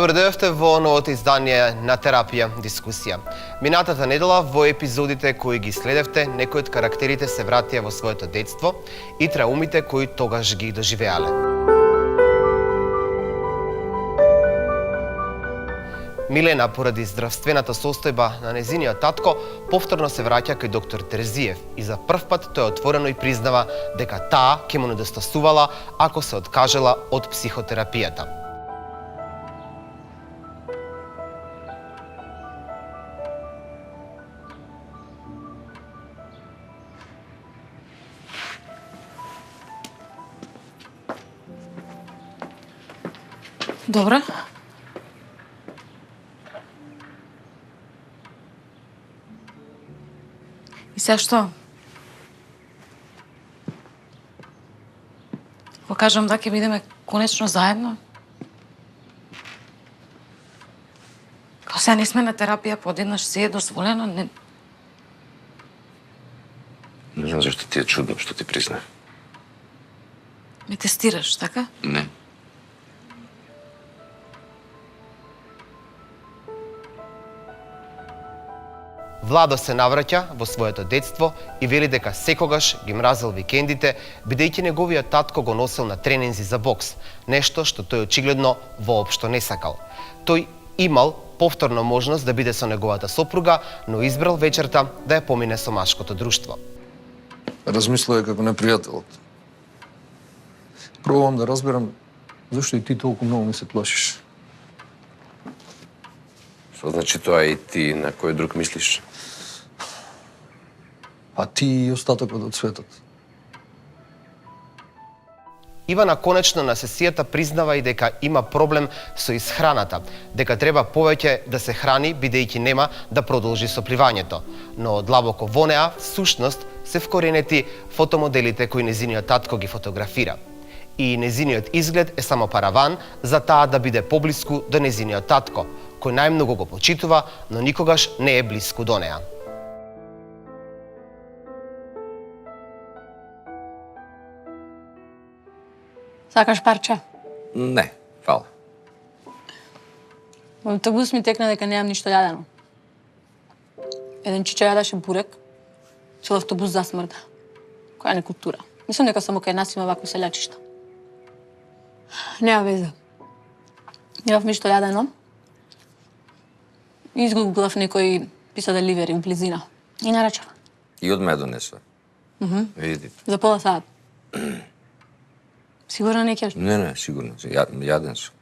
Добро дојдовте во новото издание на Терапија дискусија. Минатата недела во епизодите кои ги следевте, некои од карактерите се вратија во своето детство и траумите кои тогаш ги доживеале. Милена, поради здравствената состојба на незиниот татко, повторно се враќа кај доктор Терзиев и за прв пат тој отворено и признава дека таа ќе му недостасувала ако се откажела од психотерапијата. Добре. И сега што? Ако кажам да ќе бидеме конечно заедно? Као сега не сме на терапија, подеднаш се е дозволено, не... Не знам зашто ти е чудно што ти призна. Ме тестираш, така? Не. Владо се навраќа во своето детство и вели дека секогаш ги мразел викендите, бидејќи неговиот татко го носел на тренинзи за бокс, нешто што тој очигледно воопшто не сакал. Тој имал повторно можност да биде со неговата сопруга, но избрал вечерта да ја помине со машкото друштво. Размислува како непријателот. Пробувам да разберам зашто и ти толку многу ми се плашиш. Што значи тоа и ти на кој друг мислиш? А ти и остатокот од светот. Ивана конечно на сесијата признава и дека има проблем со исхраната, дека треба повеќе да се храни бидејќи нема да продолжи со пливањето. Но длабоко во неа, всушност, се вкоренети фотомоделите кои незиниот татко ги фотографира. И незиниот изглед е само параван за таа да биде поблиску до незиниот татко, кој најмногу го почитува, но никогаш не е блиску до неа. Сакаш парче? Не, фала. Во автобус ми текна дека немам ништо јадено. Еден чича јадеше бурек, цел автобус засмрда. Која некултура. Мислам дека само кај нас има вакви селјачишта. Нема веза. Немав ништо јадено. И изгуглав некој писа деливери в близина. И нарачав. И од ме донесла. Види. За пола сат. Сигурно не ќе? Не, сигурно. Јаден сум.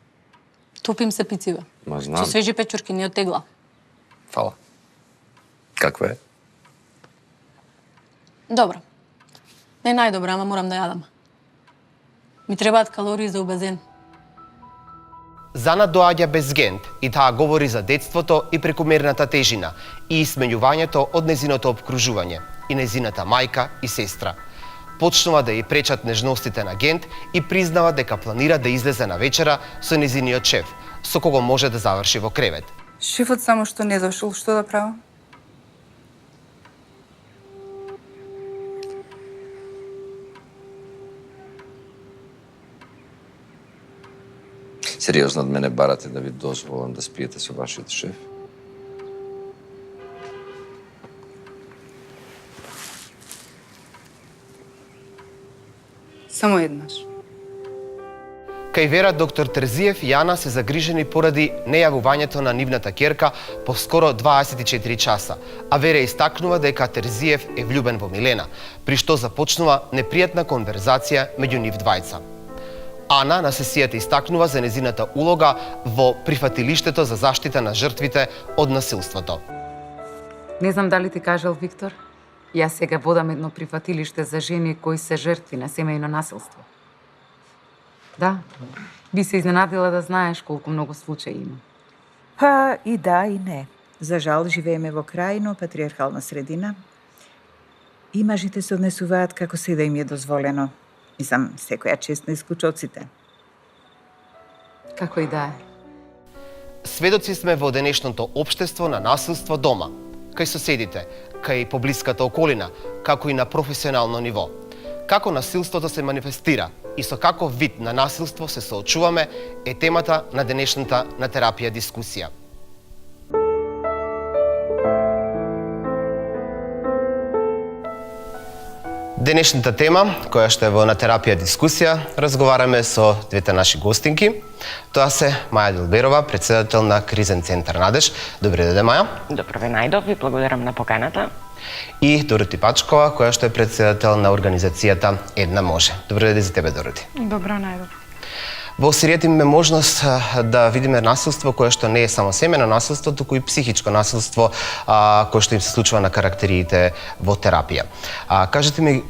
Топим се пицива. Ма знам. Со свежи печурки, не од тегла. Фала. Каква е? Добро. Не најдобра, ама морам да јадам. Ми требаат калории за убазен. Зана доаѓа без гент и таа говори за детството и прекомерната тежина и сменјувањето од незиното обкружување и незината мајка и сестра. Почнува да ја пречат нежностите на гент и признава дека планира да излезе на вечера со незиниот шеф, со кого може да заврши во кревет. Шефот само што не дошол, што да правам? Сериозно од мене барате да ви дозволам да спиете со вашиот шеф? Само еднаш. Кај Вера доктор Терзиев и Јана се загрижени поради нејавувањето на нивната ќерка по скоро 24 часа, а Вера истакнува дека Терзиев е влюбен во Милена, при што започнува непријатна конверзација меѓу нив двајца. Ана на сесијата истакнува за незината улога во прифатилиштето за заштита на жртвите од насилството. Не знам дали ти кажал Виктор, јас сега водам едно прифатилиште за жени кои се жртви на семејно насилство. Да, би се изненадила да знаеш колку многу случаи има. Па и да и не. За жал живееме во крајно патриархална средина. И мажите се однесуваат како се да им е дозволено. Мислам, секоја чест на исклучоците. Како и да е. Сведоци сме во денешното општество на насилство дома, кај соседите, кај поблиската околина, како и на професионално ниво. Како насилството се манифестира, и со каков вид на насилство се соочуваме е темата на денешната на терапија дискусија. Денешната тема, која што е во на терапија дискусија, разговараме со двете наши гостинки. Тоа се Маја Делберова, председател на Кризен центар Надеж. Добре дојде, Маја. Добро ве најдов и благодарам на поканата. И Дороти Пачкова, која што е председател на организацијата Една може. Добре дојде за тебе, Дороти. Добро најдов. Во серијата имаме можност да видиме насилство кое што не е само семено насилство, туку и психичко насилство кое што им се случува на карактерите во терапија. Кажете ми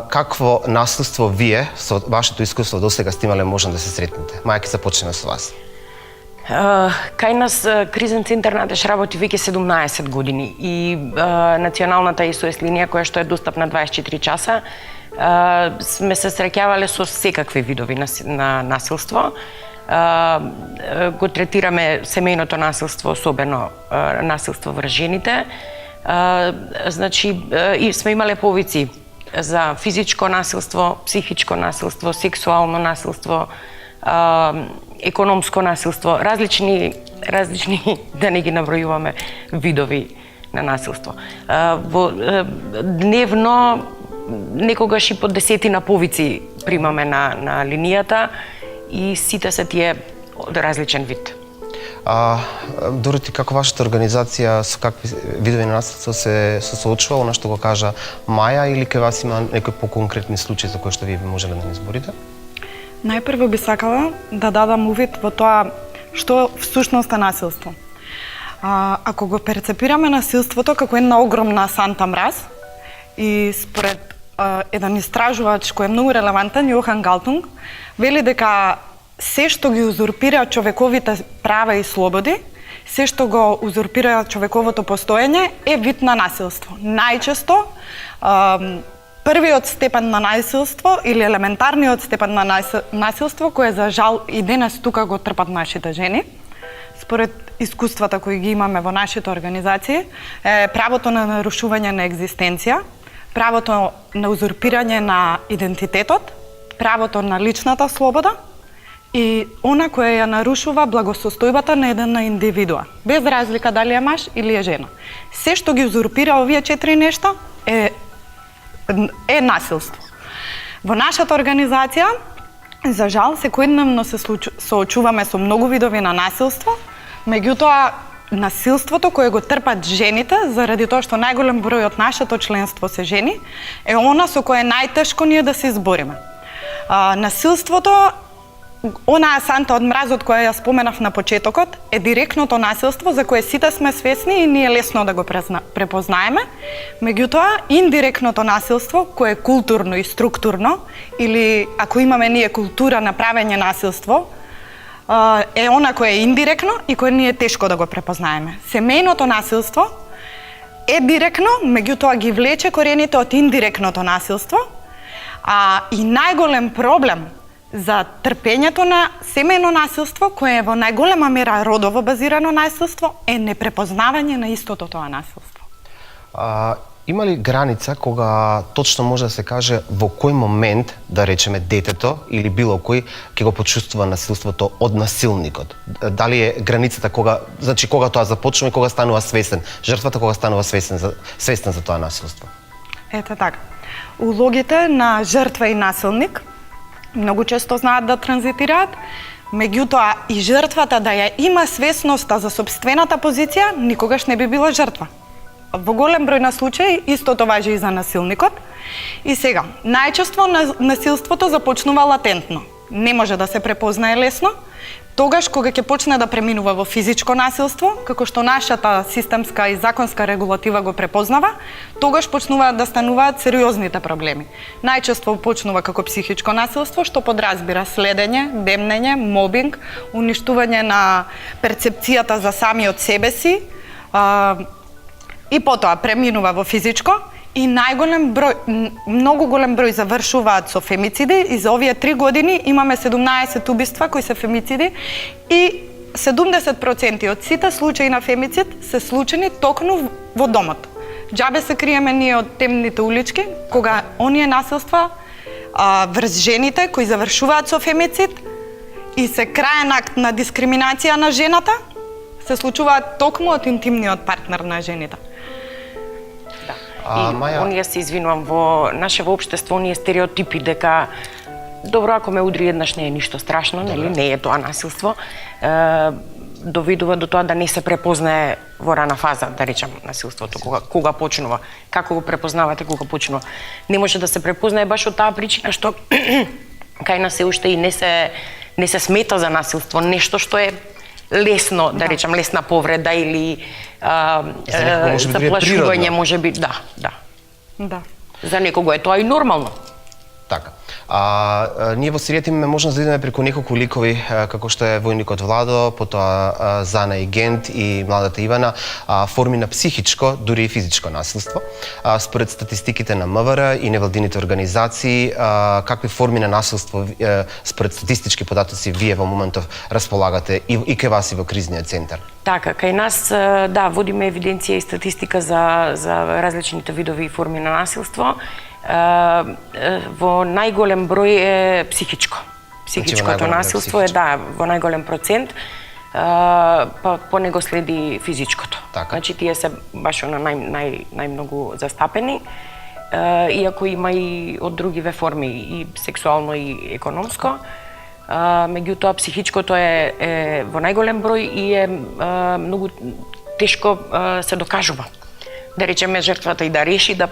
какво насилство вие со вашето искуство досега сте имале можност да се сретнете? Маја, ќе започнеме со вас. Кај нас Кризен центар Надеж работи веќе 17 години и националната SOS линија која што е достапна 24 часа сме се среќавале со секакви видови на насилство. Го третираме семејното насилство, особено насилство врз жените. Значи, и сме имале повици за физичко насилство, психичко насилство, сексуално насилство, економско насилство, различни да не ги набројуваме видови на насилство. Дневно некогаш и по 10 повици примаме на линијата и сите се тие од различен вид. Дороти, како вашата организација со какви видови на насилство се соочува, она што го кажа Маја, или кај вас има некои поконкретни случаи за кои што вие можеле да ни изборите? Најпрво би сакала да дадам увид во тоа што всушност е насилство. Ако го перцепираме насилството како една огромна санта мраз, и според еден истражувач кој е многу релевантен, Јохан Галтунг, вели дека се што ги узурпира човековите права и слободи, се што го узурпира човековото постоење е вид на насилство. Најчесто првиот степен на насилство или елементарниот степен на насилство кој за жал и денес тука го трпат нашите жени, според искуствата кои ги имаме во нашите организации, е правото на нарушување на екзистенција, правото на узурпирање на идентитетот, правото на личната слобода и она која ја нарушува благосостојбата на една индивидуа, без разлика дали е маж или е жена. Се што ги узурпира овие 4 нешта е насилство. Во нашата организација, за жал, секојдневно се соочуваме со многу видови на насилство, меѓутоа насилството кое го трпат жените, заради тоа што најголем број од нашето членство се жени, е она со кое е најтешко ние да се избориме. Насилството, онаа санта од мразот која ја споменав на почетокот, е директното насилство за кое сите сме свесни и ние лесно да го препознаеме, меѓутоа индиректното насилство, кое е културно и структурно, или ако имаме ние култура на правење насилство, е она кое е индиректно и кое ние е тешко да го препознаеме. Семејното насилство е директно, меѓутоа ги влече корените од индиректното насилство, и најголем проблем за трпењето на семејно насилство, кое е во најголема мера родово базирано насилство, е непрепознавање на истото тоа насилство. Има ли граница кога точно може да се каже во кој момент, да речеме детето или било кој, ќе го почувствува насилството од насилникот? Дали е границата кога, значи кога тоа започнува и кога станува свесен? Жртвата кога станува свесен за тоа насилство? Ете така. Улогите на жртва и насилник многу често знаат да транзитираат, меѓутоа и жртвата да ја има свесноста за сопствената позиција, никогаш не би била жртва. Во голем број на случаи истото важи и за насилникот. И сега, најчесто насилството започнува латентно. Не може да се препознае лесно. Тогаш кога ќе почне да преминува во физичко насилство, како што нашата системска и законска регулатива го препознава, тогаш почнуваат да стануваат сериозните проблеми. Најчесто почнува како психичко насилство, што подразбира следење, демнење, мобинг, уништување на перцепцијата за самиот себе си, и потоа преминува во физичко и многу голем број завршуваат со фемициди и за овие 3 години имаме 17 убиства кои се фемициди и 70% од сите случаи на фемицид се случени токму во домот. Џабе се криеме ние од темните улички, кога оние насилства врз жените кои завршуваат со фемицид и се краен акт на дискриминација на жената, се случуваат токму од интимниот партнер на жените. И оние се извинувам, во нашево општество оние стереотипи дека добро ако ме удри еднаш не е ништо страшно, нели, не е тоа насилство, доведува до тоа да не се препознае во рана фаза, да речем, насилството, кога почнува. Како го препознавате кога почнува? Не може да се препознае баш од таа причина што кај нас се уште и не се смета за насилство, нешто што е лесно, да речем, лесна повреда или заплашување, може би, да. За некого е тоа и нормално. Така. Ние во серијата имаме можност да идеме преку неколку ликови, како што е војникот Владо, потоа Зана и Гент и младата Ивана, форми на психичко, дури и физичко насилство. Според статистиките на МВР и невладините организации, какви форми на насилство, според статистички податоци, вие во моментов располагате и кај вас и во кризниот центар? Така, кај нас, да, водиме евиденција и статистика за различните видови и форми на насилство. Во најголем број е психичко. Психичкото насилство е, да, во најголем процент, па по него следи физичкото. Така. Значи, тие се баш на најмногу застапени, иако има и од другиве форми, и сексуално и економско. Меѓутоа, психичкото е во најголем број и е многу тешко се докажува. Да речеме, жртвата и да реши да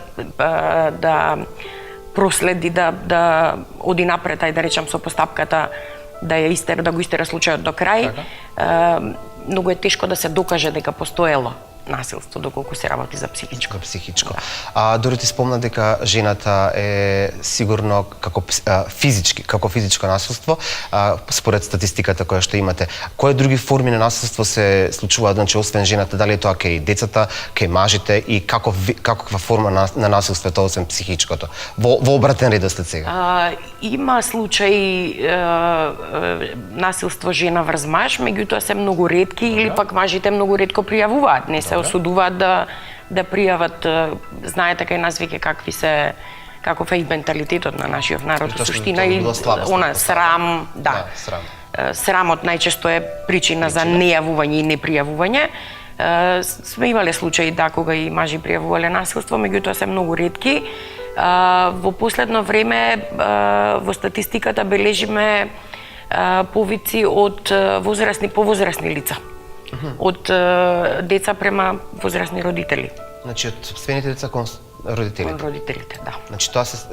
проследи, да оди напред, да речем, со постапката да го истера случајот до крај, многу е тешко да се докаже дека постоело насилство, доколку се работи за психичко. Дори спомна дека жената е сигурно како физичко насилство, според статистиката која што имате. Кои други форми на насилство се случуваат, значи освен жената, дали е тоа кај децата, кај мажите и каква форма на насилство е тоа освен психичкото? Во обратен редослед сега. Има случаи насилство жена врз маж, меѓутоа се многу ретки или пак мажите многу ретко пријавуваат, не се осудуваат да пријават. Знаете кај нас веќе каков е и менталитетот на нашиот народ, суштина и срам, срамот најчесто е причина за нејавување и непријавување. Сме имале случаи кога и мажи пријавувале насилство, меѓутоа се многу ретки. Во последно време во статистиката бележиме повици од повозрасни лица. Од деца према возрастни родители. Значи од собствените деца кон родителите? Кон родителите, да. Значи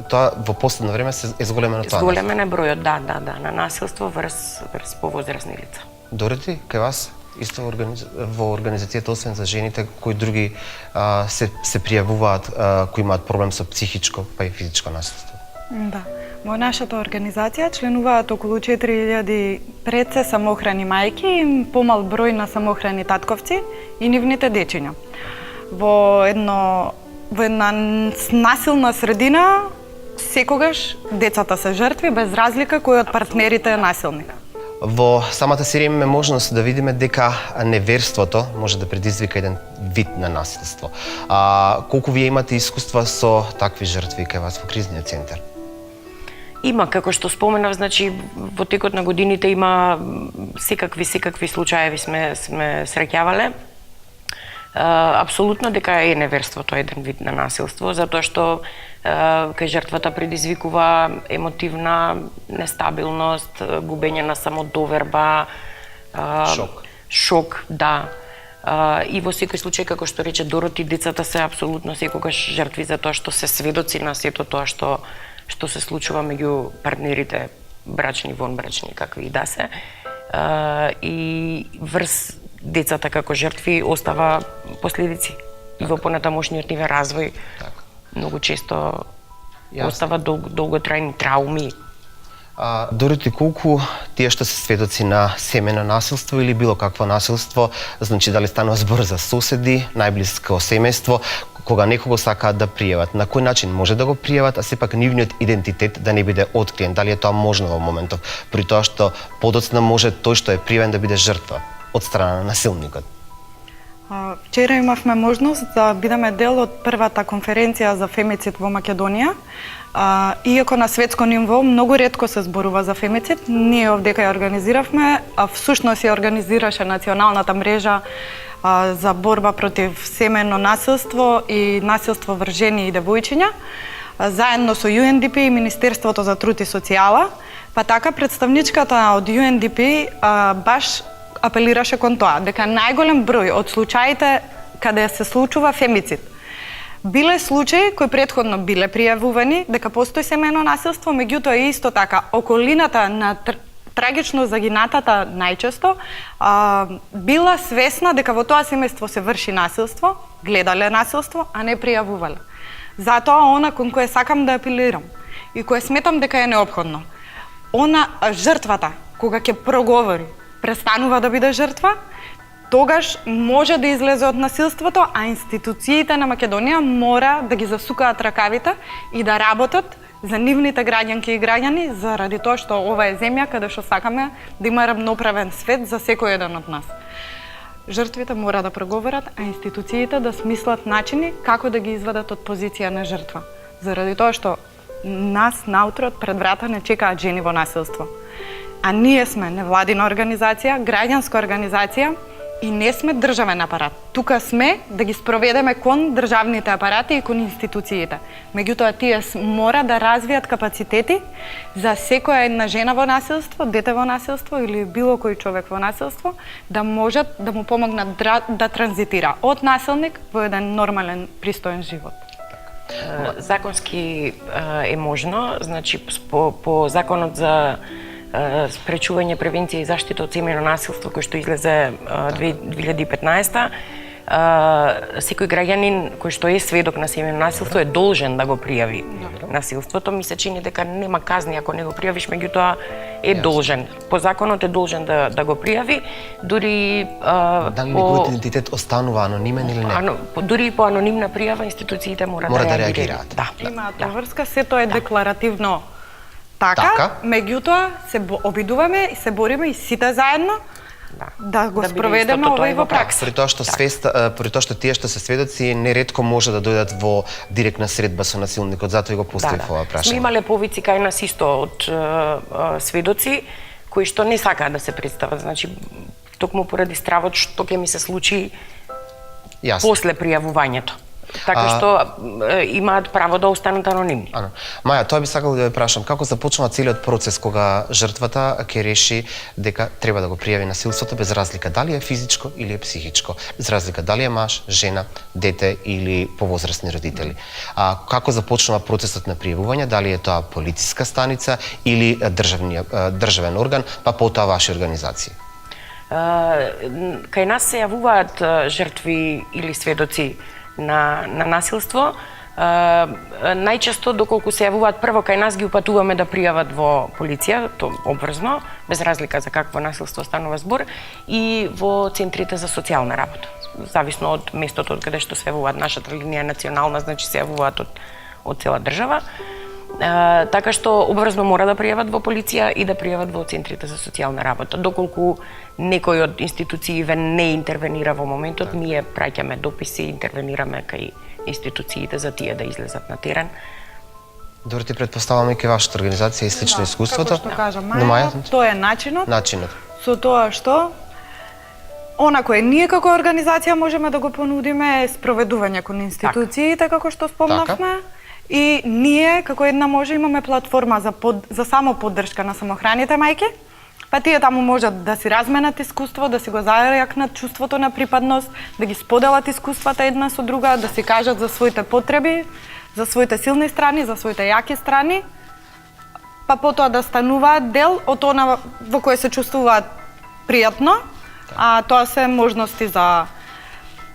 тоа во последно време се зголемено тоа? Зголемен е бројот, да, на насилство врз повозрастни лица. Дорети, кај вас, исто во организацијата, освен за жените, кои други се пријавуваат, кои имаат проблем со психичко, па и физичко насилство? Да. Во нашата организација членуваат околу 4000 предце самохрани мајки и помал број на самохрани татковци и нивните дечиња. Во една насилна средина секогаш децата се жртви без разлика кој од партнерите е насилник. Во самата серија имаме можност да видиме дека неверството може да предизвика еден вид на насилство. Колку вие имате искуства со такви жртви кај вас во кризниот центар? Има, како што споменав, значи во текот на годините има секакви случаеви сме среќавале. Апсолутно дека е неверството еден вид на насилство, затоа што кај жртвата предизвикува емотивна нестабилност, губење на самодоверба, шок, да. И во секој случај, како што рече Дороти, децата се апсолутно секогаш жртви затоа што се сведоци на сето тоа што се случува меѓу партнерите, брачни, вонбрачни, какви и да се. И врз децата како жртви остава последици и во понатамошниот нивен развој. Многу често остава долготрајни трауми. Дорите, колку тие што се сведоци на семејно насилство или било какво насилство, значи дали станува збор за соседи, најблиско семејство, кога некого сакаат да пријават, на кој начин може да го пријават, а сепак нивниот идентитет да не биде откриен, дали е тоа можно во моментов, при тоа што подоцна може тој што е пријавен да биде жртва од страна на насилникот? Вчера имавме можност да бидеме дел од првата конференција за фемицид во Македонија. Иако на светско ниво многу ретко се зборува за фемицид, ние овдека ја организиравме, а всушност ја организираше националната мрежа за борба против семејно насилство и насилство врз жени и девојчиња, заедно со UNDP и Министерството за труд и социјала. Па така представничката од UNDP баш апелираше кон тоа, дека најголем број од случаите каде се случува фемицид биле случаи кои претходно биле пријавувани дека постои семејно насилство, меѓутоа исто така околината на трагично загинатата најчесто била свесна дека во тоа семејство се врши насилство, гледале насилство, а не пријавувале. Затоа она кон кое сакам да апелирам и кое сметам дека е неопходно, жртвата кога ќе проговори, престанува да биде жртва, тогаш може да излезе од насилството, а институциите на Македонија мора да ги засукаат ракавите и да работат за нивните граѓанки и граѓани, заради тоа што ова е земја каде што сакаме да има рамноправен свет за секој еден од нас. Жртвите мора да проговорат, а институциите да смислат начини како да ги извадат од позиција на жртва. Заради тоа што нас наутро пред врата не чекаат жени во насилство. А ние сме невладина организација, граѓанска организација и не сме државен апарат. Тука сме да ги спроведеме кон државните апарати и кон институциите. Меѓутоа тие мора да развијат капацитети за секоја една жена во насилство, дете во насилство или било кој човек во насилство, да можат да му помогнат да транзитира од насилник во еден нормален, пристоен живот. Законски е можно, значи по законот за спречување, превенција и заштита од семејно насилство кој што излезе 2015, секој граѓанин кој што е сведок на семејно насилство е должен да го пријави насилството. Ми се чини дека нема казни ако не го пријавиш, меѓутоа е должен. По законот е должен да го пријави, дури Дали неговиот идентитет останува анонимен или не? Дури по анонимна пријава институциите мора да реагираат. Имаат врска, сето е декларативно така, меѓутоа се обидуваме и се бориме и сите заедно да го спроведеме ова и во пракса. При тоа што тие што се сведоци неретко може да дојдат во директна средба со насилникот, затоа и го поставив ова прашање. Сме имале повици кај нас исто од сведоци кои што не сакаат да се представат, значи токму поради стравот што ќе ми се случи после пријавувањето. Така што имаат право да останат анонимни. Маја, тоа би сакал да ве прашам, како започнува целиот процес кога жртвата ќе реши дека треба да го пријави насилството без разлика дали е физичко или е психичко, без разлика дали е маж, жена, дете или повозрастни родители. Како започнува процесот на пријавување, дали е тоа полициска станица или државен орган, па потоа ваши организации? Кај нас се јавуваат жртви или сведоци на насилство. Најчесто, доколку се јавуваат прво кај нас, ги упатуваме да пријават во полиција, то обврзно, без разлика за какво насилство станува збор, и во центрите за социјална работа. Зависно од местото од каде што се јавуваат. Нашата линија е национална, значи се јавуваат од цела држава. Така што обврзно мора да пријават во полиција и да пријават во центрите за социјална работа. Доколку некој од институциите не интервенира во моментот, ние праќаме дописи, интервенираме кај институциите за тие да излезат на терен. Добре, ти предпоставаме кај вашата организација и слично искуството. Како што кажа Маја, тоа е начинот. Со тоа што она кое ние како организација можеме да го понудиме е спроведување кон институциите, како што спомнавме. И ние, како една може, имаме платформа за само поддршка на самохраните мајки, па тие таму можат да си разменат искуство, да си го зајакнат чувството на припадност, да ги споделат искуствата една со друга, да си кажат за своите потреби, за своите силни страни, за своите јаки страни, па потоа да стануваат дел од она во кое се чувствуваат пријатно, а тоа се можности за,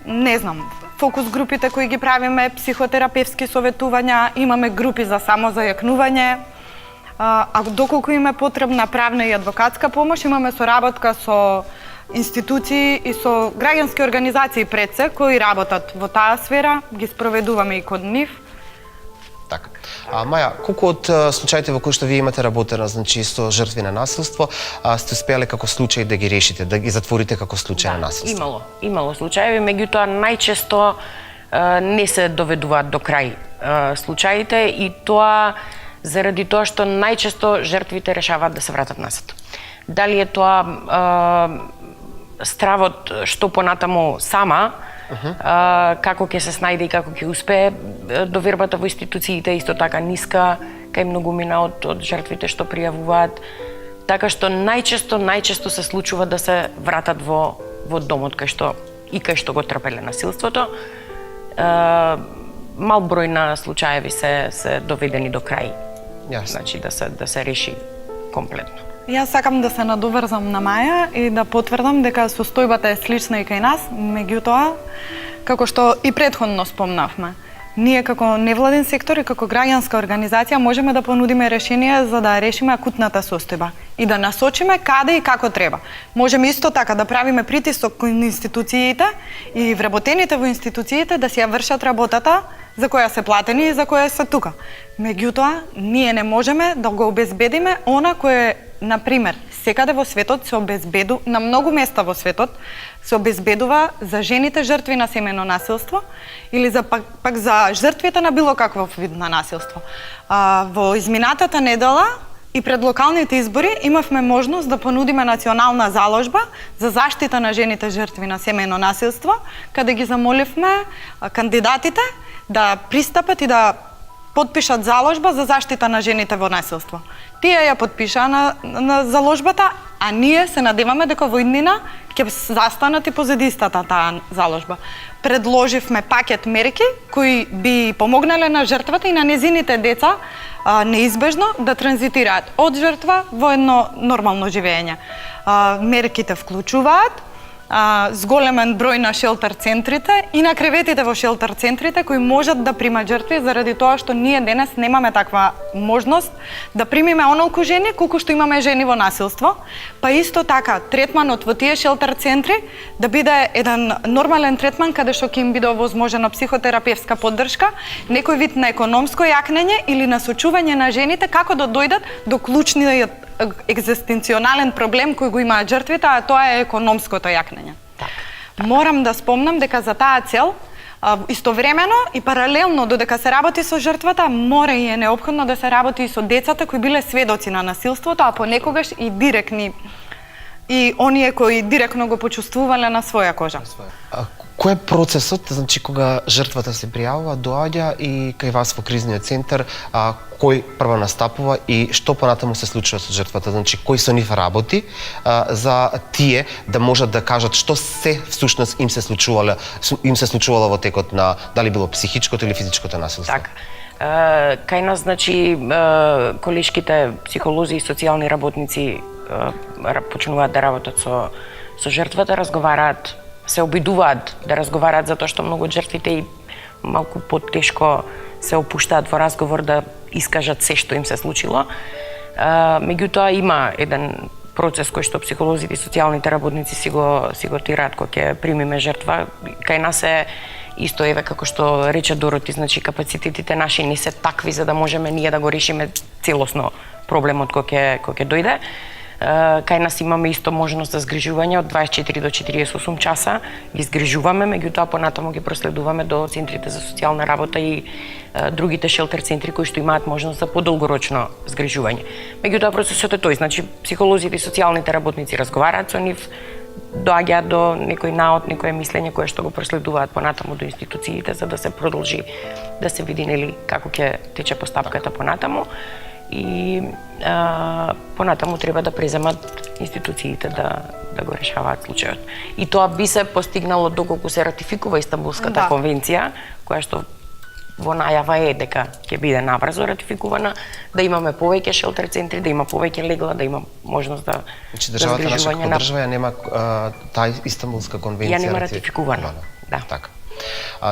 не знам, фокус групите кои ги правиме, психотерапевски советувања, имаме групи за самозајакнување, а доколку им е потребна правна и адвокатска помош, имаме соработка со институции и со граѓански организации пред се, кои работат во таа сфера, ги спроведуваме и код нив. Така. Маја, колку од случаите во кои што вие имате работена, значи со жртви на насилство, сте успеале како случаи да ги решите, да ги затворите како случај на насилство? Имало случаи, меѓутоа најчесто не се доведуваат до крај случаите и тоа заради тоа што најчесто жртвите решаваат да се вратат назад. Дали е тоа стравот што понатаму сама, како ќе се снајде и како ќе успее, довербата во институциите исто така ниска, кај многумина од жртвите што пријавуваат, така што најчесто се случува да се вратат во домот кај што го трпеле насилството. Мал број на случаеви се доведени до крај. Јасно. Значи да се реши комплетно. Јас сакам да се надоврзам на Маја и да потврдам дека состојбата е слична и кај нас, меѓутоа, како што и претходно спомнавме, ние како невладен сектор и како граѓанска организација можеме да понудиме решение за да решиме акутната состојба и да насочиме каде и како треба. Можеме исто така да правиме притисок кон институциите и вработените во институциите да си ја вршат работата за која се платени и за која се тука. Меѓутоа, ние не можеме да го обезбедиме она кое, например, секаде во светот се обезбеду, на многу места во светот се обезбедува за жените жртви на семејно насилство или за пак за жртвите на било каков вид на насилство. Во изминатата недела и пред локалните избори имавме можност да понудиме национална заложба за заштита на жените жртви на семејно насилство, каде ги замоливме кандидатите да пристапат и да потпишат заложба за заштита на жените во насилство. Тие ја потпишаа на заложбата, а ние се надеваме дека во иднина ќе застанат и позади истата таа заложба. Предложивме пакет мерки кои би помогнале на жртвата и на незините деца неизбежно да транзитираат од жртва во едно нормално живење. Мерките вклучуваат зголемен број на шелтер центрите и на креветите во шелтер центрите кои можат да примат жртви заради тоа што ние денес немаме таква можност да примиме онолку жени колку што имаме жени во насилство, па исто така третманот во тие шелтер центри да биде еден нормален третман каде што ќе им биде овозможена психотерапевска поддршка, некој вид на економско јакнење или насочување на жените како да дојдат до клучниот екзистенционален проблем кој го имаат жртвите, а тоа е економското јакнење. Морам да спомнам дека за таа цел истовремено и паралелно додека се работи со жртвата, мора и е неопходно да се работи и со децата кои биле сведоци на насилството, а понекогаш и директни и оние кои директно го почувствувале на своја кожа. Кој е процесот, значи кога жртвата се пријавува, доаѓа и кај вас во кризниот центар, кој прво настапува и што понатаму се случува со жртвата, значи кој со нив работи за тие да можат да кажат што се всушност им се случувало во текот на дали било психичкото или физичкото насилство. Така. Кај нас, значи, колешките психолози и социјални работници почнуваат да работат со жртвата, разговараат, се обидуваат да разговараат затоа што многу од жртвите и малку потешко се опуштаат во разговор да искажат се што им се случило. Меѓутоа има еден процес кој што психолозите и социјалните работници си го тираат кога ќе примиме жртва. Кај нас е исто, еве како што рече Дороти, значи капацитетите наши не се такви за да можеме ние да го решиме целосно проблемот кога ќе дојде. Кај нас имаме исто можност за згрижување од 24 до 48 часа, ги згрижуваме, меѓутоа понатаму ги проследуваме до центрите за социјална работа и другите шелтер центри кои што имаат можност за подолгорочно згрижување. Меѓутоа процесот е тој, значи психолозите и социјалните работници разговараат со нив, доаѓаат до некој наод, некое мислење кое што го проследуваат понатаму до институциите за да се продолжи да се види нели како ќе тече постапката понатаму. И понатаму треба да преземат институциите да го решаваат случајот. И тоа би се постигнало доколку се ратификува Истанбулската конвенција, која што во најава е дека ќе биде наврзо ратификувана, да имаме повеќе шелтер центри, да има повеќе легла, да има можност да значи државата наша како држава ја нема таа Истанбулска конвенција. Ја нема ратификувана. Да. Така.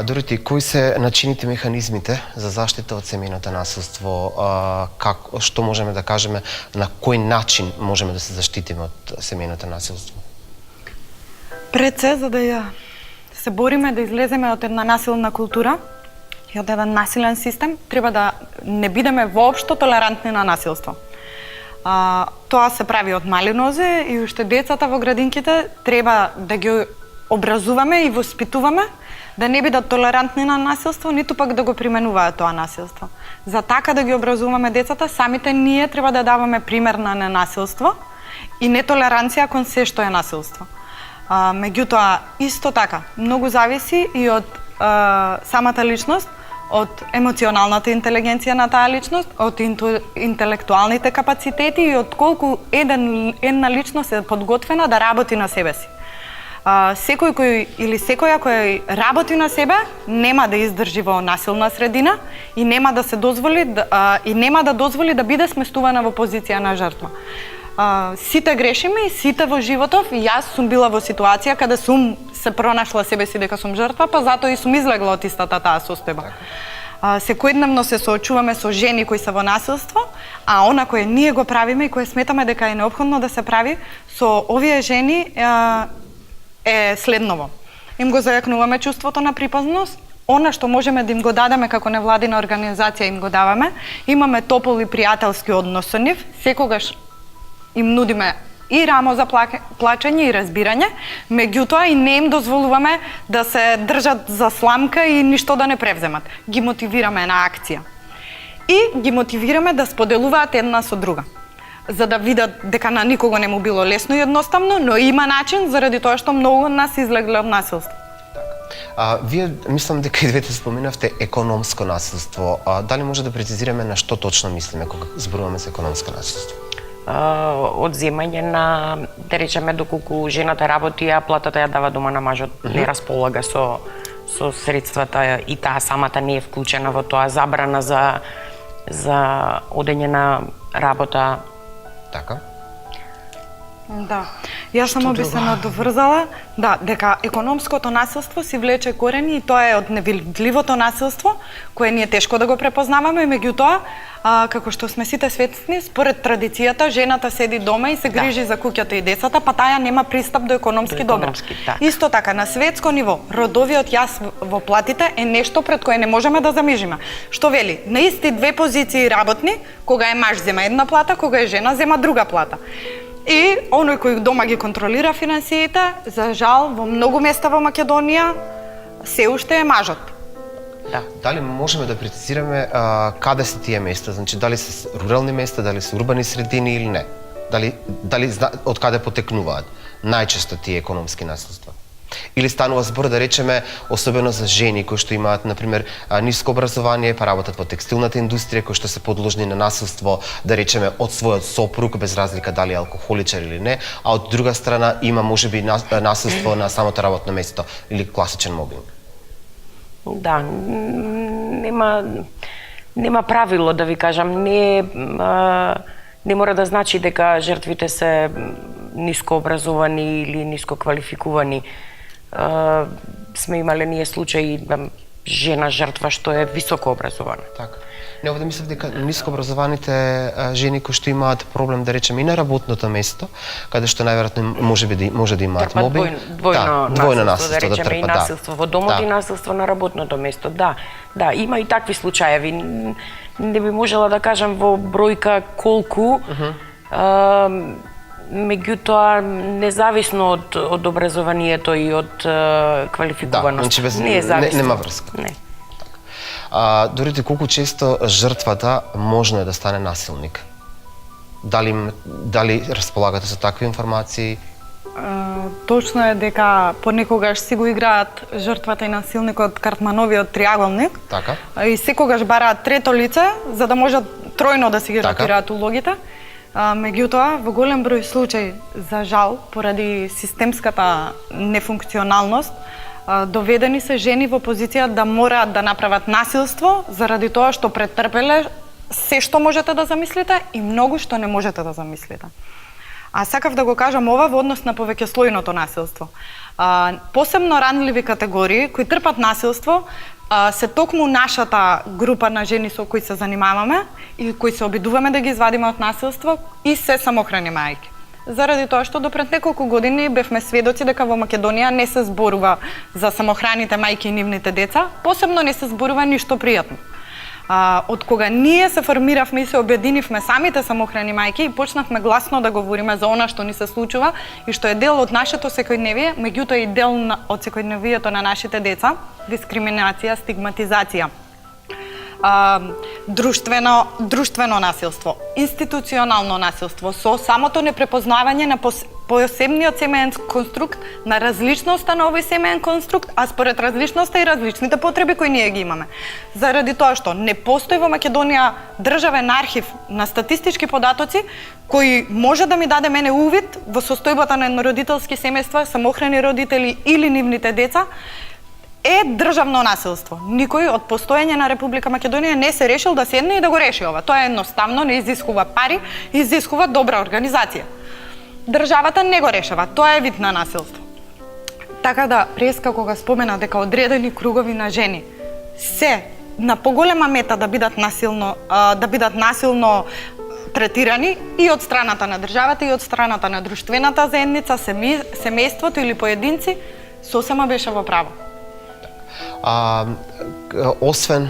Дороти, кои се начините, механизмите за заштита од семејното насилство? Што можеме да кажеме, на кој начин можеме да се заштитиме од семејното насилство? Пред се, за да се бориме да излеземе од една насилна култура, и од еден насилен систем, треба да не бидеме воопшто толерантни на насилство. Тоа се прави од мали нозе и уште децата во градинките треба да ги образуваме и воспитуваме да не бидат толерантни на насилство, ниту пак да го применуваат тоа насилство. За така да ги образуваме децата, самите ние треба да даваме пример на ненасилство и нетолеранција кон се што е насилство. Меѓутоа, исто така, многу зависи и од самата личност, од емоционалната интелигенција на таа личност, од интелектуалните капацитети и од колку една личност е подготвена да работи на себе си. Секој секоја кој работи на себе нема да издржи во насилна средина и нема да се дозволи да биде сместувана во позиција на жртва. Сите грешиме и сите во животов, и јас сум била во ситуација каде сум се пронашла себе си дека сум жртва, па затоа и сум излегла од истата таа состојба. Секојдневно се соочуваме со жени кои се во насилство, а она кое ние го правиме и кое сметаме дека е неопходно да се прави со овие жени е следново. Им го зајакнуваме чувството на припазност, она што можеме да им го дадеме како невладина организација им го даваме, имаме топол и пријателски однос со нив, секогаш им нудиме и рамо за плачење и разбирање, меѓутоа и не им дозволуваме да се држат за сламка и ништо да не превземат. Ги мотивираме на акција. И ги мотивираме да споделуваат една со друга, за да видат дека на никого не му било лесно и едноставно, но има начин заради тоа што многу од нас излегле од насилство. Вие, мислам дека и двете споменавте економско насилство. Дали може да прецизираме на што точно мислиме кога зборуваме за економско насилство? Одземање на, да речеме, доколку жената работи, а платата ја дава дома на мажот, не располага со средствата и таа самата не е вклучена во тоа, забрана за одење на работа. Така? Да. Јас само би се надоврзала, дека економското насилство си влече корени и тоа е од невидливото насилство, кое ние тешко да го препознаваме, меѓутоа, како што сме сите свесни, според традицијата, жената седи дома и се грижи за куќата и децата, па таја нема пристап до економски добра. Исто така, на светско ниво, родовиот јас во платите е нешто пред кое не можеме да замижиме. Што вели? На исти две позиции работни, кога е маж зема една плата, кога е жена зема друга плата. И оној кој дома ги контролира финансиите, за жал, во многу места во Македонија, се уште е мажот. Да. Дали можеме да прецизираме каде се тие места? Значи, дали се рурални места, дали се урбани средини или не? Дали од каде потекнуваат најчесто тие економски насилства? Или станува збор, да речеме, особено за жени кои што имаат, например, ниско образование, па работат во текстилната индустрија, кои што се подложни на насилство, да речеме, од својот сопруг, без разлика дали е алкохоличар или не, а од друга страна има можеби насилство на самото работно место или класичен мобинг. Да, нема правило, да ви кажам, не мора да значи дека жртвите се ниско образовани или ниско квалификувани. Сме имале ние случаи жена жртва што е високо образована. Така. Не овде мислев дека ниско образованите жени кои што имаат проблем, да речеме, и на работното место, каде што најверојатно може да имаат мобинг. Двојно насилство, да речеме, и насилство во домот и насилство на работното место. Да, има и такви случаеви. Не би можела да кажам во бројка колку, меѓутоа независно од образованието и од квалификуваност. Нема врска. Не. Дорите колку често жртвата можно е да стане насилник? Дали располагате со такви информации? Точно е дека понекогаш си го играат жртвата и насилникот картмановиот триаголник. Така. И секогаш бараат трето лице за да можат тројно да си ги ротираат улогите. Меѓутоа, во голем број случаи, за жал, поради системската нефункционалност, доведени се жени во позиција да мораат да направат насилство заради тоа што претрпеле се што можете да замислите и многу што не можете да замислите. А сакав да го кажам ова во однос на повеќеслојното насилство. Посебно ранливи категории кои трпат насилство се токму нашата група на жени со кои се занимаваме и кои се обидуваме да ги извадиме од насилство и се самохрани мајки. заради тоа што до пред неколку години бевме сведоци дека во Македонија не се зборува за самохраните мајки и нивните деца, посебно не се зборува ништо пријатно. Од кога ние се формиравме и се обединивме самите самохрани мајки и почнавме гласно да говориме за она што ни се случува и што е дел од нашето секојдневие, меѓутоа и дел од секојдневието на нашите деца, дискриминација, стигматизација, друштвено насилство, институционално насилство, со самото непрепознавање на посебниот семеен конструкт, на различноста на овој семеен конструкт, а според различноста и различните потреби кои ние ги имаме. Заради тоа што не постои во Македонија државен архив на статистички податоци кој може да ми даде мене увид во состојбата на еднородителски семејства, самохрани родители или нивните деца, е државно насилство. Никој од постоење на Република Македонија не се решил да седне и да го реши ова. Тоа едноставно не изискува пари, изискува добра организација. Државата не го решава, тоа е вид на насилство. Така да, Преска кога спомена дека одредени кругови на жени се на поголема мета да бидат насилно третирани и од страната на државата и од страната на друштвената заедница, семејството или поединци, сосема беше во право. Освен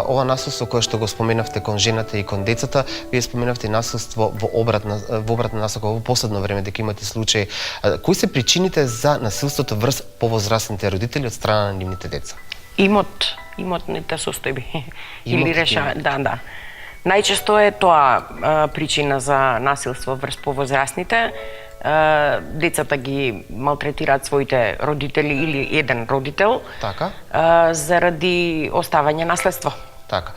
ова насилство кое што го споменавте кон жената и кон децата, вие споменавте насилство во обратна насока во последно време дека имате случаи. Кои се причините за насилството врз повозрасните родители од страна на нивните деца? Имотните состојби. Или решава, да. Најчесто е тоа причина за насилство врз повозрасните. Децата ги малтретираат своите родители или еден родител, така, заради оставање наследство. Така.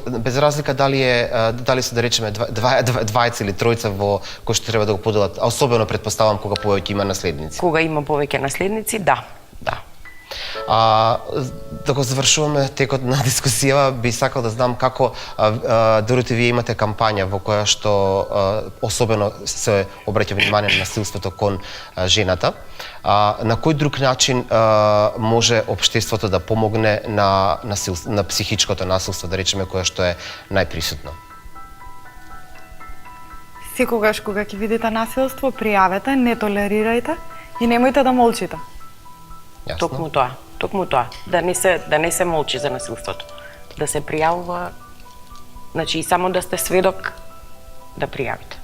Без разлика дали се да речеме двајца или тројца во кои што треба да го поделат, а особено предпоставам кога повеќе има наследници. Кога има повеќе наследници, да. Да го завршуваме текот на дискусија, би сакал да знам како дорите вие имате кампања во која што особено се обраќа внимание на насилството кон жената. На кој друг начин може општеството да помогне на психичкото насилство, да речеме, кое што е најприсутно? Секогаш кога ќе видите насилство, пријавете, не толерирајте и немојте да молчите. Јасно. Токму тоа. Да не се молчи за насилството. Да се пријавува, значи и само да сте сведок, да пријавите.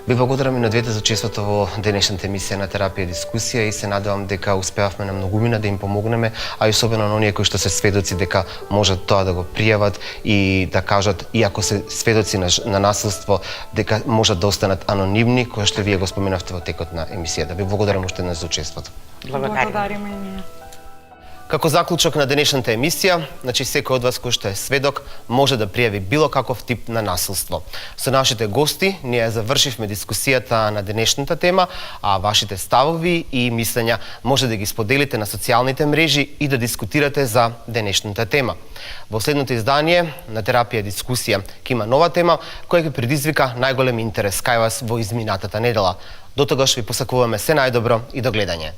Ви благодарам и на двете за учеството во денешната емисија на Терапија и дискусија и се надевам дека успеавме на многумина да им помогнеме, а и особено на оние кои што се сведоци дека можат тоа да го пријават и да кажат, иако се сведоци на насилство, дека можат да останат анонимни, кои што вие го споменавте во текот на емисијата. Ви благодарам уште еднаш за учеството. Благодариме и ние. Како заклучок на денешната емисија, значи секој од вас кој што е сведок може да пријави било каков тип на насилство. Со нашите гости ние завршивме дискусијата на денешната тема, а вашите ставови и мислења може да ги споделите на социјалните мрежи и да дискутирате за денешната тема. Во следното издание на Терапија дискусија ќе има нова тема која ќе предизвика најголем интерес кај вас во изминатата недела. До тогаш ви посакуваме се најдобро и до гледање.